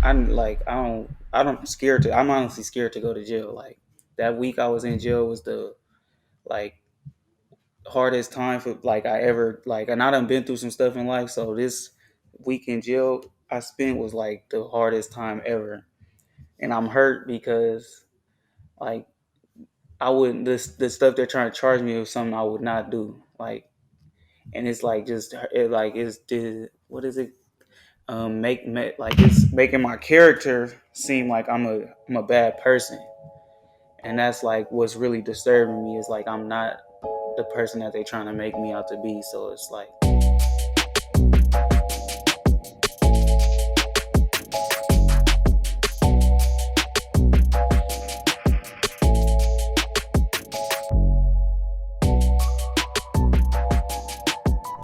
I'm honestly scared to go to jail. Like that week I was in jail was the like hardest time for like I ever like, and I done been through some stuff in life. So this week in jail I spent was like the hardest time ever, and I'm hurt because like I wouldn't the stuff they're trying to charge me with something I would not do. Like, and it's like just it like it's the what is it? Make like it's making my character seem like I'm a bad person, and that's like what's really disturbing me is like I'm not the person that they trying to make me out to be. So it's like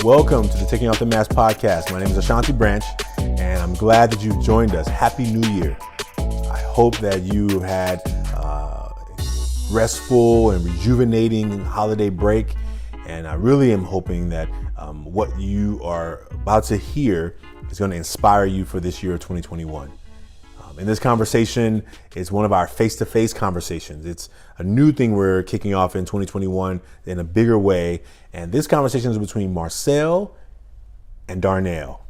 Welcome to the Taking Off the Mask podcast. My name is Ashanti Branch, and I'm glad that you've joined us. Happy New Year. I hope that you had restful and rejuvenating holiday break, and I really am hoping that what you are about to hear is going to inspire you for this year of 2021. In this conversation, it's one of our face-to-face conversations. It's a new thing we're kicking off in 2021 in a bigger way. And this conversation is between Marcel and Darnell.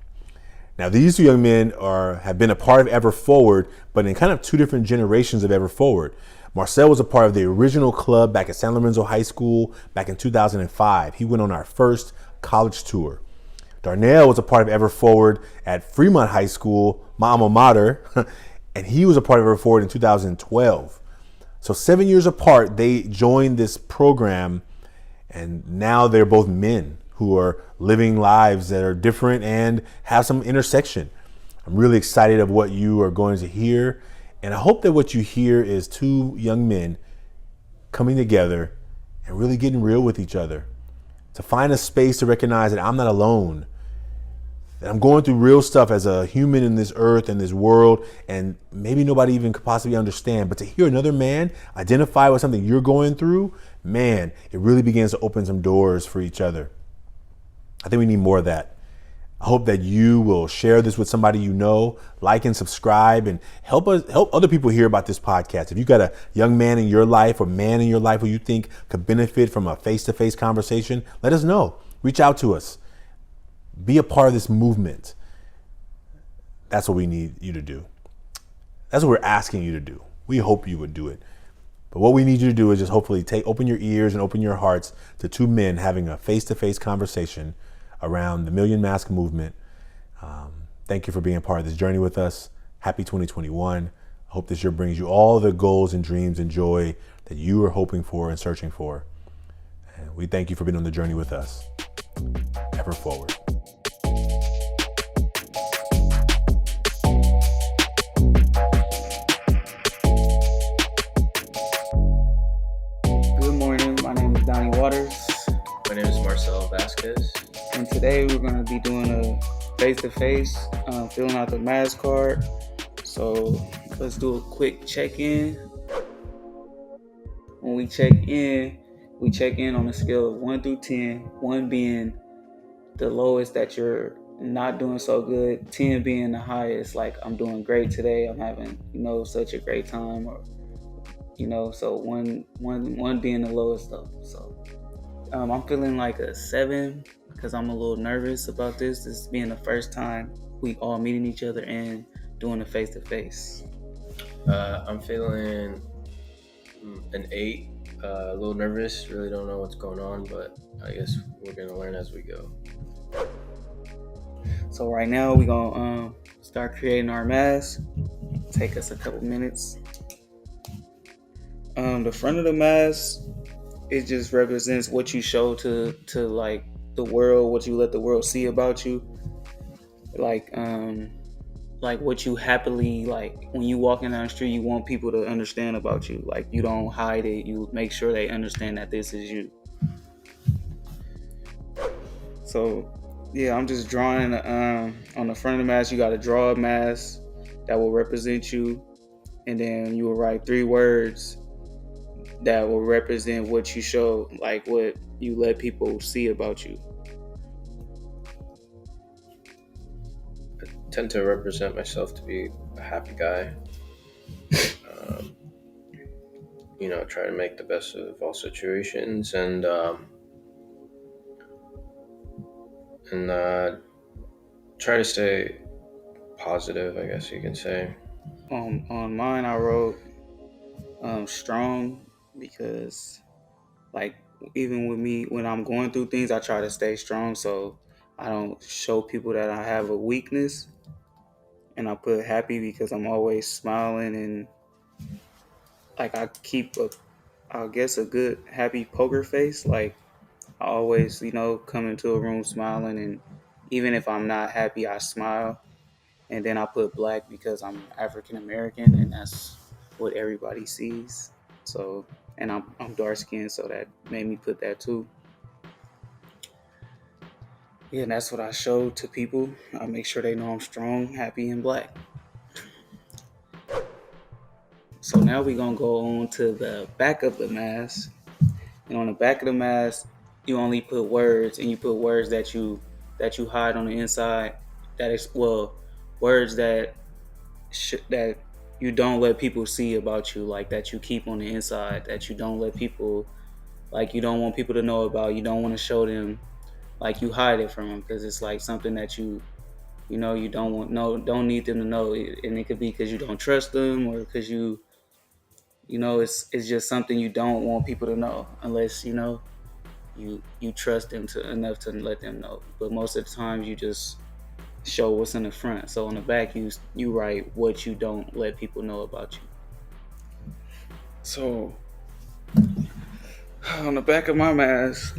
Now, these two young men have been a part of Ever Forward, but in kind of two different generations of Ever Forward. Marcel was a part of the original club back at San Lorenzo High School back in 2005. He went on our first college tour. Darnell was a part of Ever Forward at Fremont High School, my alma mater, and he was a part of Ever Forward in 2012. So 7 years apart, they joined this program, and now they're both men who are living lives that are different and have some intersection. I'm really excited of what you are going to hear, and I hope that what you hear is two young men coming together and really getting real with each other, to find a space to recognize that I'm not alone, that I'm going through real stuff as a human in this earth and this world, and maybe nobody even could possibly understand. But to hear another man identify with something you're going through, man, it really begins to open some doors for each other. I think we need more of that. I hope that you will share this with somebody you know, like and subscribe, and help other people hear about this podcast. If you got a young man in your life or man in your life who you think could benefit from a face-to-face conversation, let us know. Reach out to us. Be a part of this movement. That's what we need you to do. That's what we're asking you to do. We hope you would do it. But what we need you to do is just hopefully open your ears and open your hearts to two men having a face-to-face conversation around the Million Mask movement. Thank you for being a part of this journey with us. Happy 2021. I hope this year brings you all the goals and dreams and joy that you are hoping for and searching for. And we thank you for being on the journey with us. Ever Forward. good morning. My name is Donnie Waters. My name is Marcel Vasquez. And today we're going to be doing a face-to-face, filling out the mask card. So let's do a quick check-in. When we check in on a scale of 1 through 10, 1 being the lowest that you're not doing so good, 10 being the highest, like I'm doing great today, I'm having, such a great time, or, so one being the lowest though. So I'm feeling like a 7 because I'm a little nervous about this being the first time we all meeting each other and doing a face-to-face. I'm feeling an 8, a little nervous, really don't know what's going on, but I guess we're going to learn as we go. So right now we're going to start creating our mask. Take us a couple minutes. The front of the mask, it just represents what you show to like the world, what you let the world see about you. Like what you happily, like when you walking down the street, you want people to understand about you. Like you don't hide it. You make sure they understand that this is you. So yeah, I'm just drawing on the front of the mask. You got to draw a mask that will represent you, and then you will write 3 words that will represent what you show, like what you let people see about you. tend to represent myself to be a happy guy. Um, try to make the best of all situations, and try to stay positive, I guess you can say. On mine, I wrote strong because like even with me when I'm going through things, I try to stay strong so I don't show people that I have a weakness. And I put happy because I'm always smiling and like I keep I guess a good happy poker face. Like I always, come into a room smiling, and even if I'm not happy, I smile. And then I put black because I'm African American, and that's what everybody sees. So, and I'm dark skinned, so that made me put that too. Yeah, and that's what I show to people. I make sure they know I'm strong, happy, and black. So now we're gonna go on to the back of the mask. And on the back of the mask, you only put words, and you put words that you hide on the inside. That is words that you don't let people see about you, like that you keep on the inside, that you don't let people, like you don't want people to know about. You don't want to show them, like you hide it from them because it's like something that you don't need them to know, and it could be because you don't trust them or because it's just something you don't want people to know unless you trust them to enough to let them know. But most of the times you just show what's in the front. So on the back you write what you don't let people know about you. So on the back of my mask,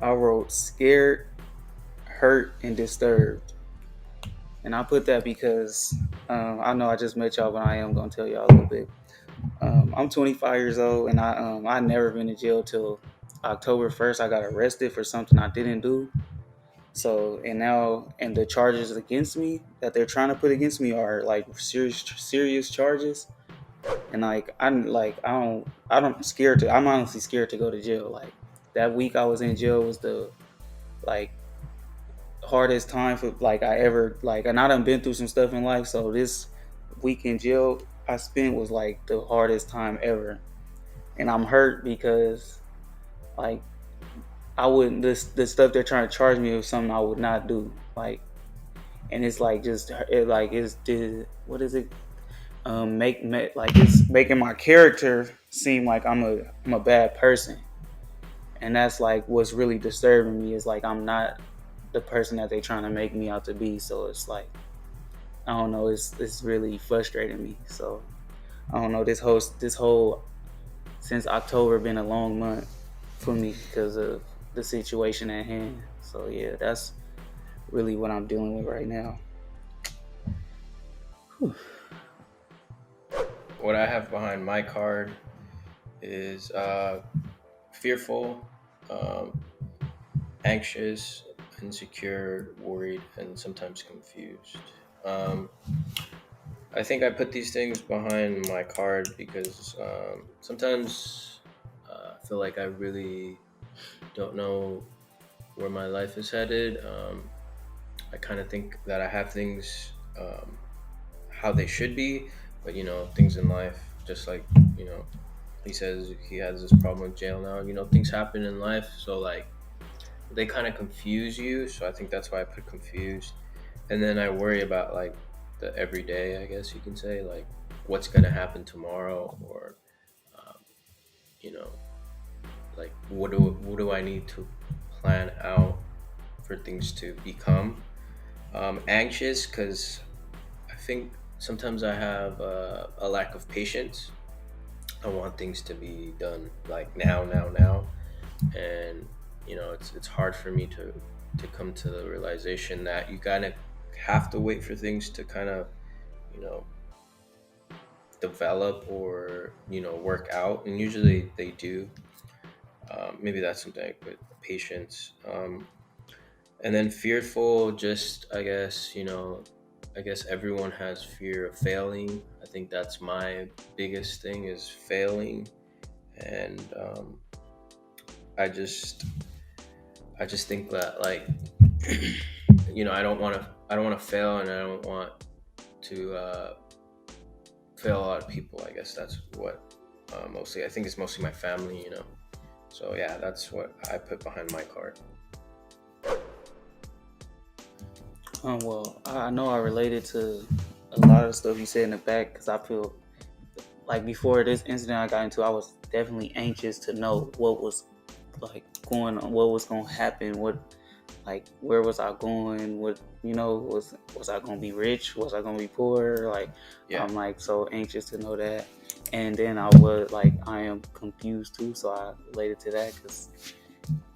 I wrote scared, hurt, and disturbed. And I put that because I know I just met y'all, but I am gonna tell y'all a little bit. I'm 25 years old, and I never been to jail till October 1st. I got arrested for something I didn't do. So and the charges against me that they're trying to put against me are like serious charges. And I'm honestly scared to go to jail. Like that week I was in jail was the like hardest time for like I ever like, and I done been through some stuff in life. So this week in jail I spent was like the hardest time ever. And I'm hurt because like I wouldn't this the stuff they're trying to charge me with something I would not do. Like, and it's like just it like it's the what is it like it's making my character seem like I'm a bad person. And that's like what's really disturbing me is like I'm not the person that they trying to make me out to be. So it's like I don't know, it's really frustrating me. So I don't know, this whole since October been a long month for me because of the situation at hand. So yeah, that's really what I'm dealing with right now. Whew. What I have behind my card is fearful, um, anxious, insecure, worried, and sometimes confused. Um, I think I put these things behind my card because sometimes I feel like I really don't know where my life is headed. I kind of think that I have things how they should be, but things in life, just like you know, he says he has this problem with jail now. Things happen in life, so like they kind of confuse you. So I think that's why I put confused, and then I worry about like the everyday, I guess you can say, like what's gonna happen tomorrow, or um, you know, like what do I need to plan out for things to become. Anxious because I think sometimes I have a lack of patience. I want things to be done like now, now, now, and it's hard for me to come to the realization that you kind of have to wait for things to kind of you know develop or work out, and usually they do. Maybe that's something I put patience. And then fearful, just I guess everyone has fear of failing. I think that's my biggest thing is failing, and I just I just think that like I don't want to fail, and I don't want to fail a lot of people. I guess that's what mostly. I think it's mostly my family. So yeah, that's what I put behind my card. Well, I know I related to a lot of the stuff you said in the back, because I feel like before this incident I got into, I was definitely anxious to know what was like going on, what was going to happen, where was I going, was I going to be rich, was I going to be poor, Yeah. I'm like so anxious to know that. And then I am confused too, so I related to that, because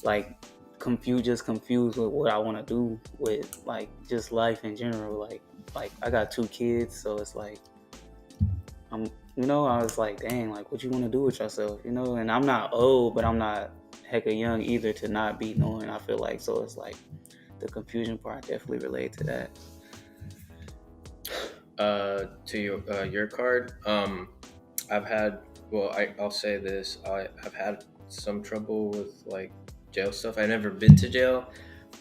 like confused with what I want to do with just life in general. Like I got 2 kids, so it's like I'm I was like, dang, like what you want to do with yourself, and I'm not old, but I'm not hecka young either to not be knowing. I feel like, so it's like the confusion part, I definitely relate to that. To your card, I'll say this, I've had some trouble with like jail stuff. I've never been to jail,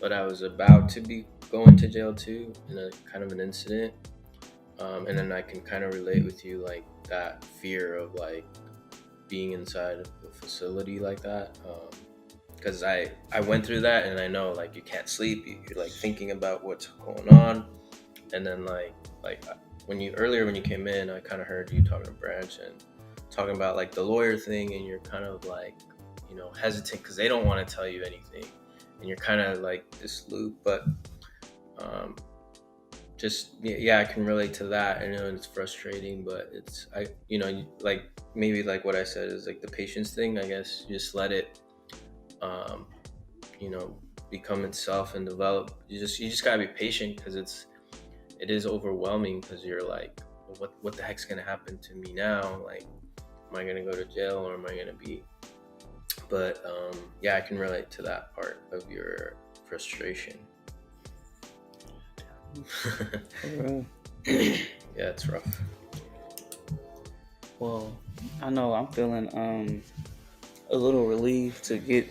but I was about to be going to jail too, in a kind of an incident. And then I can kind of relate with you, like that fear of like being inside of a facility like that. Because I went through that, and I know like you can't sleep. You're like thinking about what's going on, and then like when you came in, I kind of heard you talking to Branch and talking about like the lawyer thing, and you're kind of like hesitant because they don't want to tell you anything, and you're kind of like this loop. But just yeah, I can relate to that. I know it's frustrating, but it's like maybe like what I said is like the patience thing. I guess you just let it become itself and develop. You just gotta be patient, because it is overwhelming, because you're like, well, what the heck's gonna happen to me now? Like, am I gonna go to jail, or am I gonna be? But yeah, I can relate to that part of your frustration. Yeah, it's rough. Well, I know I'm feeling a little relieved to get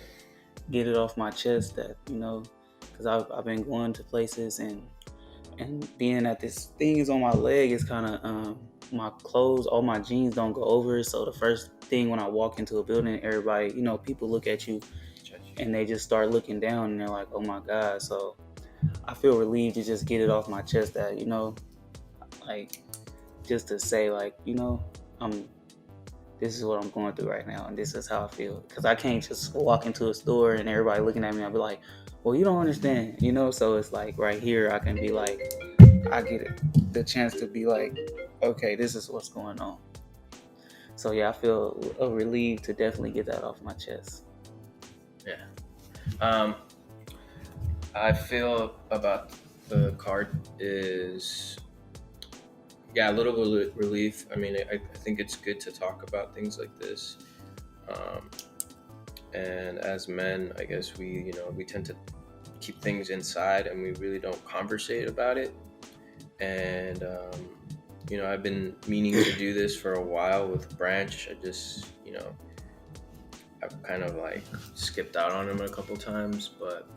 it off my chest, that because I've been going to places, and being that this thing is on my leg, is kind of my clothes, all my jeans don't go over it. So the first thing when I walk into a building, everybody, people look at you and they just start looking down, and they're like, oh my God. So I feel relieved to just get it off my chest, that like just to say like this is what I'm going through right now, and this is how I feel. Because I can't just walk into a store and everybody looking at me, I'll be like, well, you don't understand, so it's like right here I can be like, I get the chance to be like, okay, this is what's going on. So yeah, I feel relieved to definitely get that off my chest. Yeah. I feel about the card is, yeah, a little relief. I mean, I think it's good to talk about things like this. And as men, I guess we tend to keep things inside, and we really don't conversate about it. And, I've been meaning to do this for a while with Branch. I just, I've kind of like skipped out on him a couple times, but,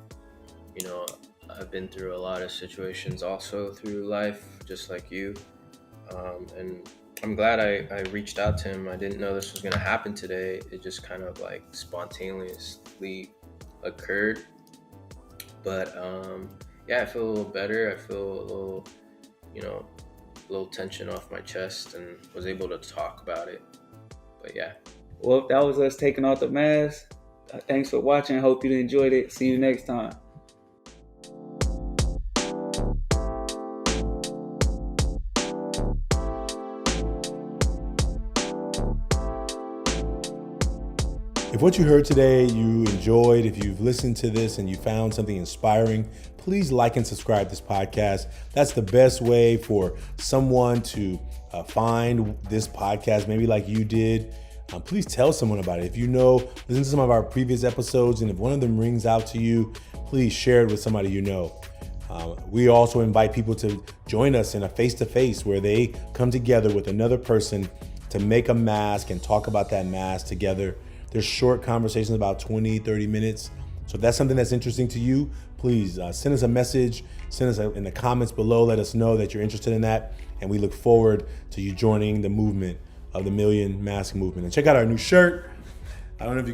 I've been through a lot of situations also through life, just like you. And I'm glad I reached out to him. I didn't know this was going to happen today. It just kind of like spontaneously occurred. But yeah, I feel a little better. I feel a little, a little tension off my chest, and was able to talk about it. But yeah. Well, that was us taking off the mask. Thanks for watching. Hope you enjoyed it. See you next time. If what you heard today you enjoyed, if you've listened to this and you found something inspiring, please like and subscribe to this podcast. That's the best way for someone to find this podcast, maybe like you did. Please tell someone about it. If listen to some of our previous episodes, and if one of them rings out to you, please share it with somebody you know. We also invite people to join us in a face-to-face where they come together with another person to make a mask and talk about that mask together. There's short conversations, about 20, 30 minutes, So if that's something that's interesting to you, please send us a message, send us in the comments below, let us know that you're interested in that. And we look forward to you joining the movement of the Million Mask Movement. And check out our new shirt. I don't know if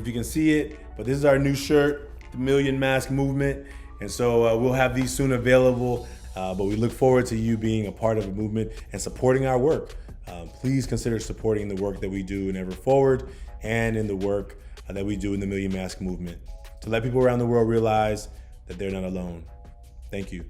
you can see it, but this is our new shirt, the Million Mask Movement. And so we'll have these soon available, but we look forward to you being a part of the movement and supporting our work. Please consider supporting the work that we do in Ever Forward and in the work that we do in the Million Mask Movement to let people around the world realize that they're not alone. Thank you.